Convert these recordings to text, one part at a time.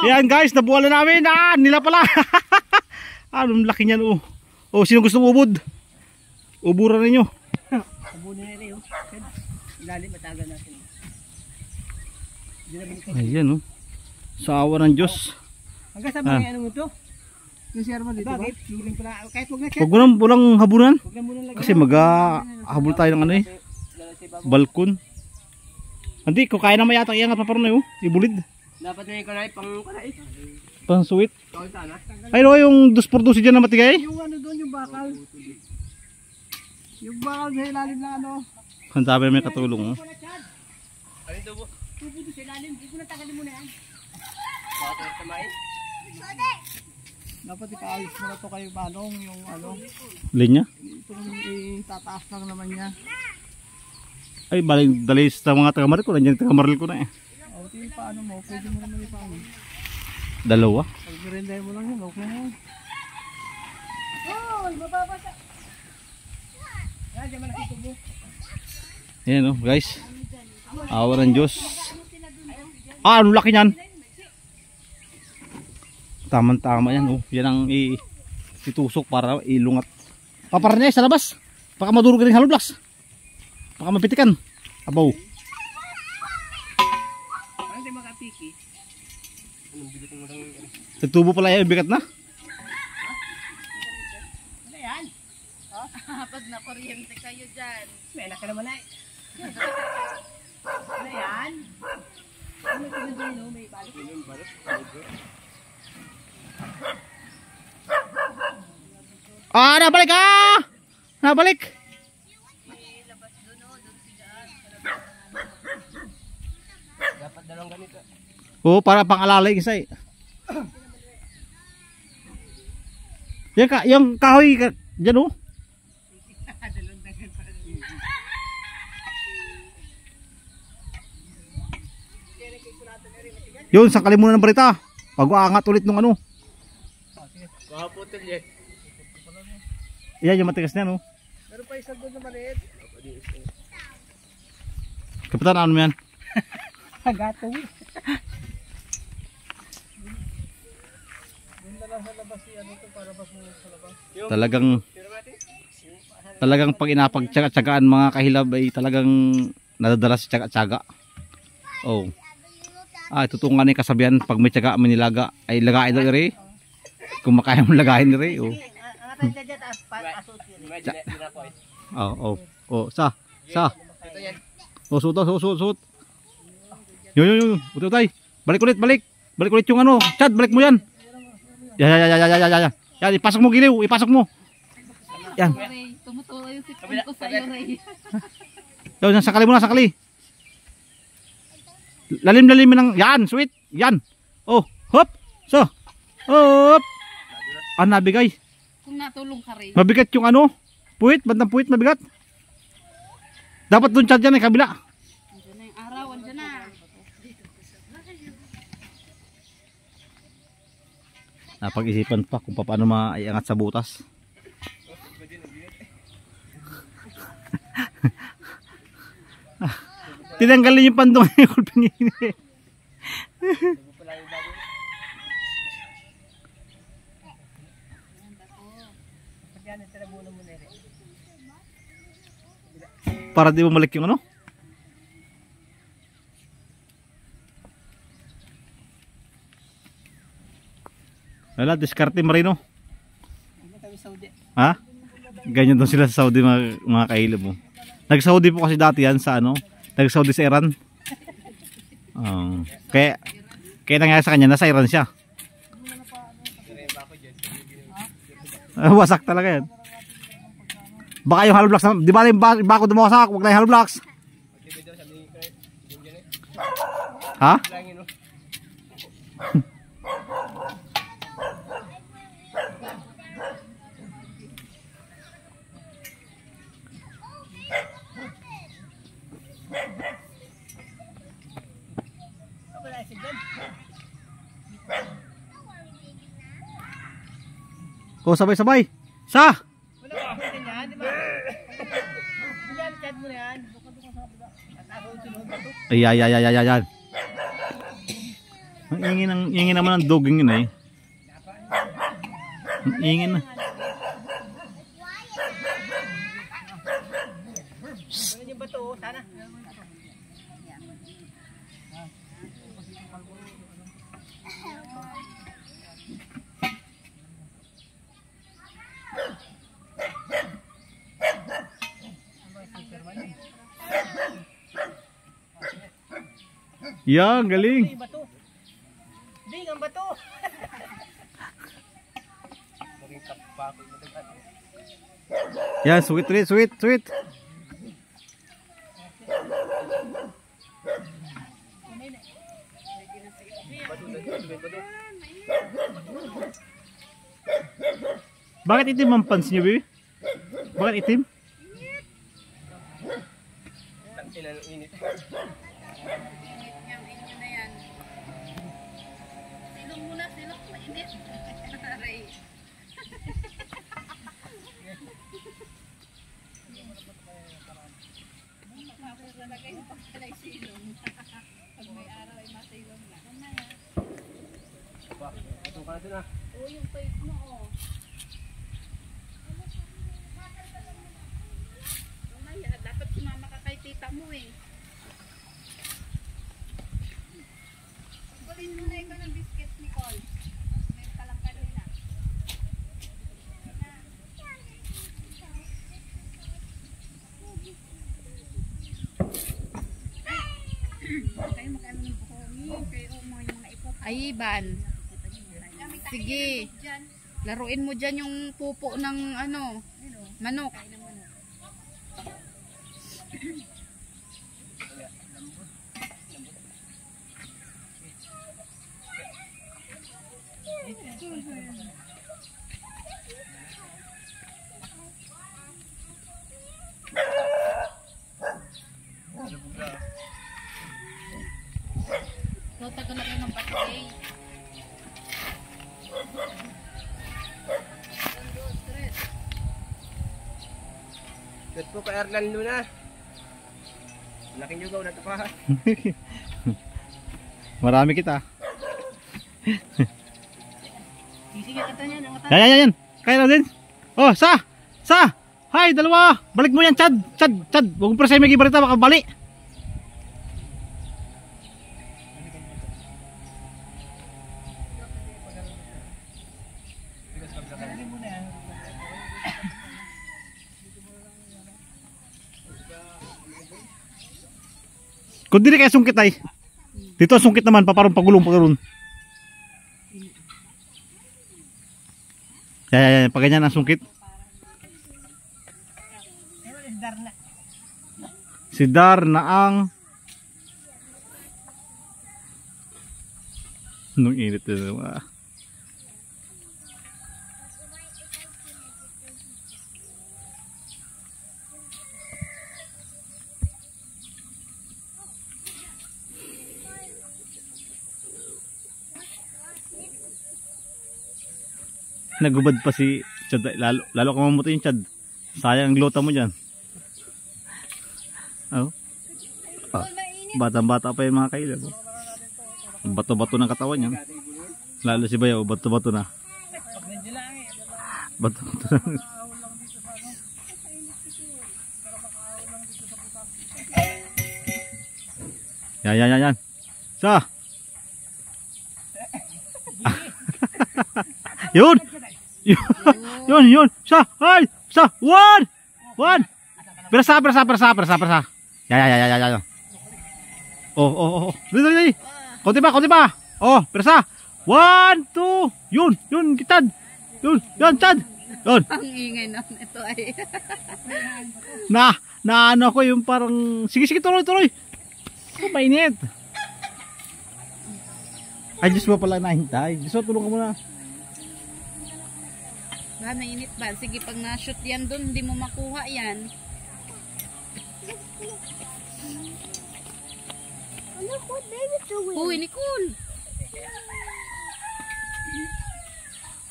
Yan guys, nabuwala namin. Nila pala. Anong laki niyan oh. Oh, sino gusto ubod? Uburan ninyo. Ubunin na rin oh. Ilalim matagal natin. Ayan oh. Sa awa ng Diyos. Hanggang sabi nga ano mo to? Yung si Arman dito ba? Kahit huwag na siya. Huwag mo nang walang habunan. Huwag na muna lagyan. Kasi mag-habol tayo ng ano eh. Balkon. Hindi, kung kaya naman yata iangat pa parang oh. Ibulid. Dapat na yung kanay Pang sweet. sana. Ayun oh, yung 2x12 dyan na matigay. Yung ano doon, yung bakal. Yung bakal sa ilalim na ano. Hantabi na may katulong oh. Ano ito po? Tubo doon sa ilalim. Hindi ko natagalin mo na yan. Bakit tamain? Dapat ikaayos mo na ito kayo manong yung ano. Linya? Itong itataas lang naman niya. Ay, baling dali sa mga taga-maril ko. Nandiyan taga-maril ko na eh. O, ito yung paano mo. Pwede mo naman ipaano. Dalawa? Pag merendahin mo lang yun, okay na yun. Oh, mababasa. Yan, dyan malaki tubo. Ayan oh, guys. Awa ng Diyos. Anong laki niyan? Tama-tama yan oh. Yan ang itusok para ilungat. Paparnay sa labas. Baka madurog rin hollow blocks. Baka mapitikan. Abaw. Ano di makapiki? Nagtubo pala yung bigat na. Ano yan? Pag na-kuryente kayo dyan. May anak ka naman ay. Ano yan? Ano pinagano? May balik? Nabalik ah! Nabalik! Dapat dalawang ganito. Oo, para pang alalay isa eh. Yung kahoy dyan oh. Yun, sangkali muna ng barita. Pag-aangat ulit nung ano. Makaputol yan. Yan yung matigas na no. Meron pa isang doon na maliit. Kapitan, ano mo yan? Gato. Doon na lang sa labas yan ito para bas mo sa labas. Talagang pag inapagtsaga-tsagaan mga kahilab ay talagang nadadala sa tsaga-tsaga. Oh. Itutungan ni kasabihan pag may tsaga may nilaga ay lagain daw iri. Kung makaya mo lagain iri. Oh. Oh, sa. Oh, suot. Yun. Utay. Balik ulit yung ano. Chad, balik mo yan. Ya. Yan, ipasok mo giliw, ipasok mo. Yan. Tumutulo yung sipon ko sa'yo, Ray. Yan, sakali mo na, sakali. Lalim ng yan, sweet. Yan. Oh, hop. So. Hop. Nabigay. Kung natulong ka rin. Mabigat yung ano? Bandang puwit, mabigat. Dapat doon Chad yan, kabila. Andiyan na yung araw, andiyan na. Napag-isipan pa kung paano maiangat sa butas. Tinanggalin yung pandong yung kulping ini. Para di bumalik yung ano? Wala, diskarte marino. Ha? Ganyan doon sila sa Saudi mga kahilab mo. Nag-Saudi po kasi dati yan sa ano? Nag-Saudi sa Iran. Kaya nangyari sa kanya, nasa Iran siya. Wasak talaga yan. Baka yung hollow blocks, di ba yung bako dumawasak? Huwag na yung hollow blocks. Ha? O sabay-sabay. Sa! Ganyan, di ba? Yan, chat mo na yan. At ako sunod na to. Ay, ay, ay, ay, ay, ay. Ang ingin naman ng doging yun eh. Ang ingin na. Ganyan yung bato, sana. Yan, galing. Yung bato. Ding, ang bato. Yan, sweet, sweet, sweet, sweet. Bakit itim ang pants niyo, baby? Bakit itim? Init na yan. Silong muna, silong. Mainit. Aray. Mapapos talaga yung pagkalay silong. Pag may araw ay masilong na. Oo, yung pipe mo, oh. Mamaya, dapat sumama ka kay tita mo eh. Kunin mo na ikaw ng biscuit, Nicole. May palang kanina. Kayo magkano ng buhongi. Kayo mga ipot. Ay, Iban. Sige. Laruin mo dyan yung pupo ng ano, manok. So, tagal na kayo ng battery. Good po ka Erlan Luna. Laking yugaw na ito pa. Marami kita. Sisingin ka niya ng mata. Yan, yan, yan. Kaya na din. Oh, sa! Hay, dalawa! Balik mo yan, Chad! Chad! Huwag mo presay may gibarita, baka bali! Kung di kaya sungkit ay. Dito ang sungkit naman, paparong pagulong. Yan, pag ganyan ang sungkit. Si Darna ang nung init na nagubad pa si Chad, lalo ka mamuti yung Chad, sayang ang glota mo dyan. Oh. Batang-bata pa yung mga kailab. Bato-bato ng katawan yan. Lalo si Bayaw, bato-bato na. Bato-bato na. Yan. Sa! Yun! Yun! Sa! Ay! Sa! One! Berasa. Ya. Oh. Dali. Konti pa. Oh, berasa. 1, 2. Yun, kitad. Yun, Chad. Yun. Ang ingay na ito ay. Na ano ko yung parang sige, tuloy. Oh, mainit. Ay, Diyos mo pala nahintay. Diyos mo, tulong ka muna. Ba, mainit ba? Sige, pag na-shoot yan dun, hindi mo makuha yan. Uy, Nicole!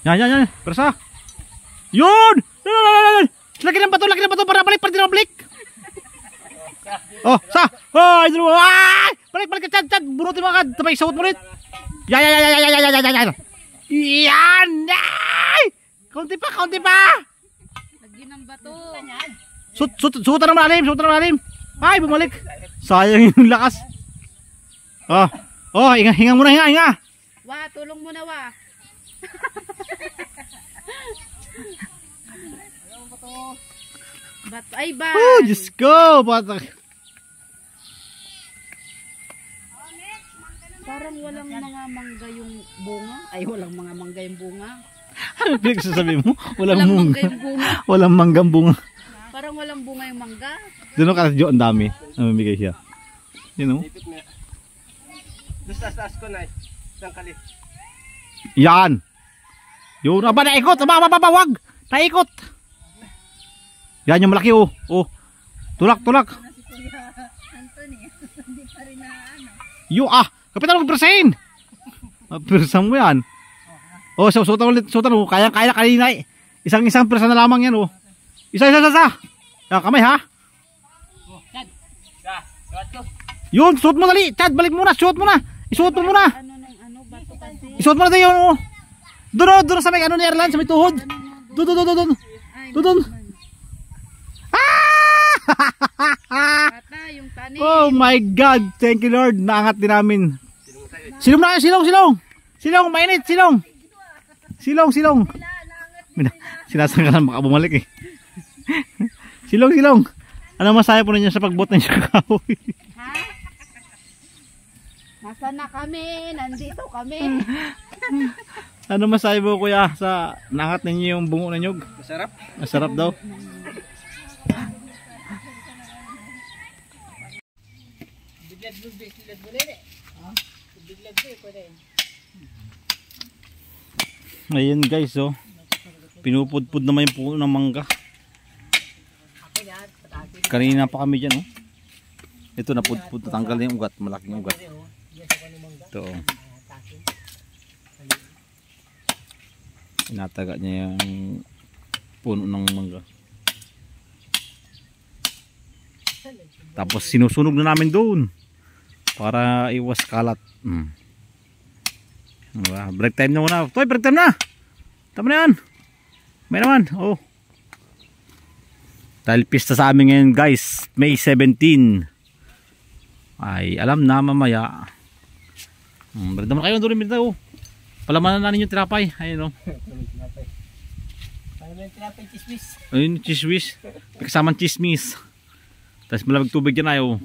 Yan. Berasa. Yun! Dulu. Ay! Balik ka, Chad. Bunutin mo agad. Sabay, sawot mo ulit. Yan. Yan! Ay! Kaunti pa. Lagyan ng bato. Sutan ng malalim. Ay, bumalik. Sayang yung lakas. Hinga muna, hinga. Wa, tulong mo na, wa. Bato, ay ba? Oh, Diyos ko. Patak. Parang walang mga mangga yung bunga. Ay, walang mga mangga yung bunga. Ano pinagsasabi mo? Walang Walang mangga. mangga yung bunga. Walang manggang bunga. Parang walang bunga yung mangga. Doon ka Jo, ang dami. Namimigay siya. Yun o. Ipit mo yan. Doon sa taas ko na isang kalit. Yan. Yun. Aba, naikot. Aba, wag. Naikot. Yan yung malaki oh. Oh. Tulak. Anthony, hindi pa rin na ano. Kapitan mo persahin. Persan mo yan. Oh, sutan ulit. Kaya kanina. Isang persa na lamang yan oh. Isa. Yan, kamay ha. Yun, suot mo dali. Chad, balik muna. Suot mo na. Isuot mo muna. Bato kasi. Isuot mo na tayo yun oh. Doon sa may ni Erlan, sa may tuhod. Doon. Bata, yung tanim. Oh my God. Thank you Lord. Naangat din namin. Silong na kayo. Silong. Mainit. Silong. Sinasangkalan baka bumalik eh. Silong. Ano masaya po ninyo sa pagbot ng kahoy? Ha? Nasaan na kami? Nandito kami. Ano masaya po kuya sa naangat ninyo yung bungo ng nyug? Masarap. Masarap daw. Ayan guys oh. Pinupudpud naman yung puno ng mangga. Kanina pa kami dyan oh. Ito napudpud, natanggal na yung ugat, malaking ugat. Ito oh. Inataga niya yung puno ng mangga. Tapos sinusunog na namin doon para iwas kalat. Break time na muna. Toy, break time na. Tama na yan. May naman. Oh. Dahil pista sa amin ngayon guys, May 17. Ay, alam na mamaya. Break naman kayo doon rin oh. Palamanan na ninyo tinapay. Ayun oh. Ayun, chismis. Kasamang chismis. Tapos malamig tubig dyan ayaw.